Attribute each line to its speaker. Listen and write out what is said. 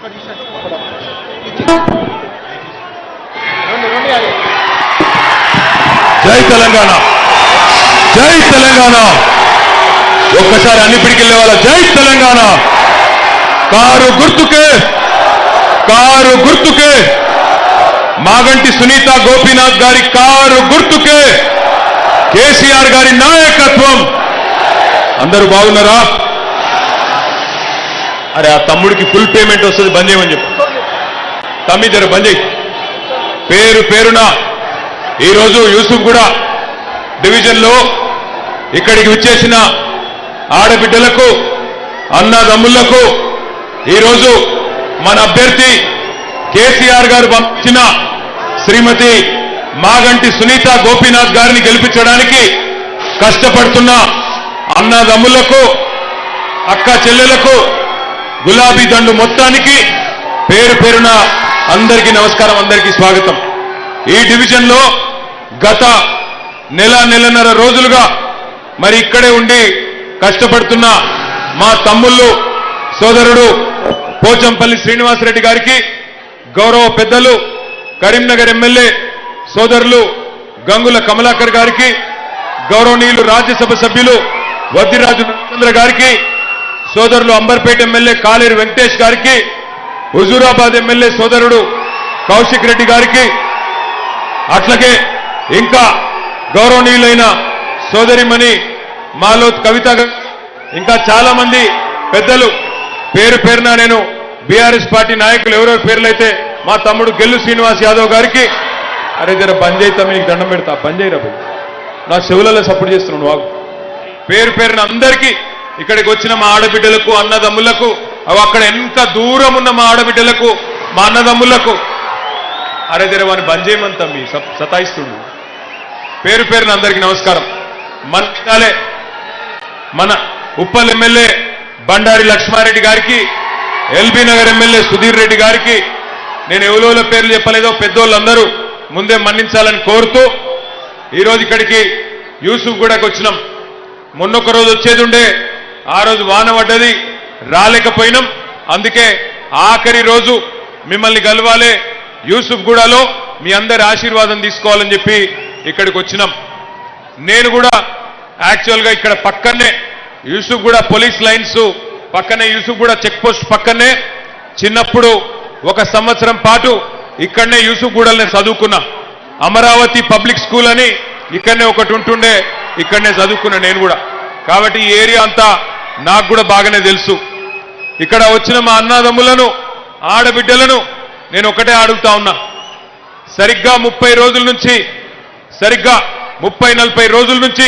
Speaker 1: జై తెలంగాణ, జై తెలంగాణ. ఒక్కసారి అన్ని పిడికిళ్ళే వాళ్ళ జై తెలంగాణ. కారు గుర్తుకే, కారు గుర్తుకే, మాగంటి సునీత గోపీనాథ్ గారి కారు గుర్తుకే, కేసీఆర్ గారి నాయకత్వం. అందరూ బాగున్నారా? అరే ఆ తమ్ముడికి ఫుల్ పేమెంట్ వస్తుంది, బంద్ చేయమని చెప్పు. తమ్మి జర బంద్ చేయి. పేరు పేరున ఈరోజు యూసుఫ్గూడ డివిజన్లో ఇక్కడికి విచ్చేసిన ఆడబిడ్డలకు, అన్నదమ్ములకు ఈరోజు మన అభ్యర్థి కేసీఆర్ గారు పంపించిన శ్రీమతి మాగంటి సునీత గోపీనాథ్ గారిని గెలిపించడానికి కష్టపడుతున్న అన్నదమ్ములకు, అక్క చెల్లెలకు, గులాబీ దండు మొత్తానికి పేరు పేరున అందరికీ నమస్కారం, అందరికీ స్వాగతం. ఈ డివిజన్లో గత నెలన్నర రోజులుగా మరి ఇక్కడే ఉండి కష్టపడుతున్న మా తమ్ముళ్ళు సోదరుడు పోచంపల్లి శ్రీనివాసరెడ్డి గారికి, గౌరవ పెద్దలు కరీంనగర్ ఎమ్మెల్యే సోదరులు గంగుల కమలాకర్ గారికి, గౌరవనీయులు రాజ్యసభ సభ్యులు వద్దిరాజు చంద్ర గారికి, సోదరులు అంబర్పేట ఎమ్మెల్యే కాలేరు వెంకటేష్ గారికి, హుజూరాబాద్ ఎమ్మెల్యే సోదరుడు కౌశిక్ రెడ్డి గారికి, అట్లాగే ఇంకా గౌరవనీయులైన సోదరిమణి మాలోత్ కవిత, ఇంకా చాలా మంది పెద్దలు పేరు పేరున నేను బీఆర్ఎస్ పార్టీ నాయకులు ఎవరెవరి పేర్లైతే మా తమ్ముడు గెల్లు శ్రీనివాస్ యాదవ్ గారికి, అరే జర బంద్ చేస్తా, మీకు దండం పెడతా, బంద్ చేయరా భయ్, నా చెవులలో సపోర్ట్ చేస్తున్నాను వాగు. పేరు పేరున అందరికీ, ఇక్కడికి వచ్చిన మా ఆడబిడ్డలకు, అన్నదమ్ములకు, అవి అక్కడ ఎంత దూరం ఉన్న మా ఆడబిడ్డలకు, మా అన్నదమ్ములకు, అరే జర వాడిని బంద్ చేయమంతా, మీ సతాయిస్తుండు. పేరు పేరున అందరికీ నమస్కారం. మన ఉప్పల్ ఎమ్మెల్యే బండారి లక్ష్మారెడ్డి గారికి, ఎల్బీ నగర్ ఎమ్మెల్యే సుధీర్ రెడ్డి గారికి, నేను ఎవరో పేర్లు చెప్పలేదో పెద్దోళ్ళందరూ ముందే మన్నించాలని కోరుతూ ఈరోజు ఇక్కడికి యూసుఫ్గూడకు వచ్చినాం. మొన్నొక రోజు వచ్చేది ఉండే, ఆ రోజు వాన పడ్డది, రాలేకపోయినాం. అందుకే ఆఖరి రోజు మిమ్మల్ని కలవాలే, యూసుఫ్గూడలో మీ అందరి ఆశీర్వాదం తీసుకోవాలని చెప్పి ఇక్కడికి వచ్చినాం. నేను కూడా యాక్చువల్గా ఇక్కడ పక్కనే యూసుఫ్గూడ పోలీస్ లైన్స్ పక్కనే, యూసుఫ్గూడ చెక్ పోస్ట్ పక్కనే చిన్నప్పుడు 1 సంవత్సరం పాటు ఇక్కడనే యూసుఫ్గూడల్నే చదువుకున్నా. అమరావతి పబ్లిక్ స్కూల్ అని ఇక్కడనే ఒకటి ఉంటుండే, ఇక్కడనే చదువుకున్నా నేను కూడా. కాబట్టి ఈ ఏరియా అంతా నాకు కూడా బాగానే తెలుసు. ఇక్కడ వచ్చిన మా అన్నదమ్ములను, ఆడబిడ్డలను నేను ఒకటే అడుగుతా ఉన్నా, సరిగ్గా 30 రోజుల నుంచి, సరిగ్గా 30-40 రోజుల నుంచి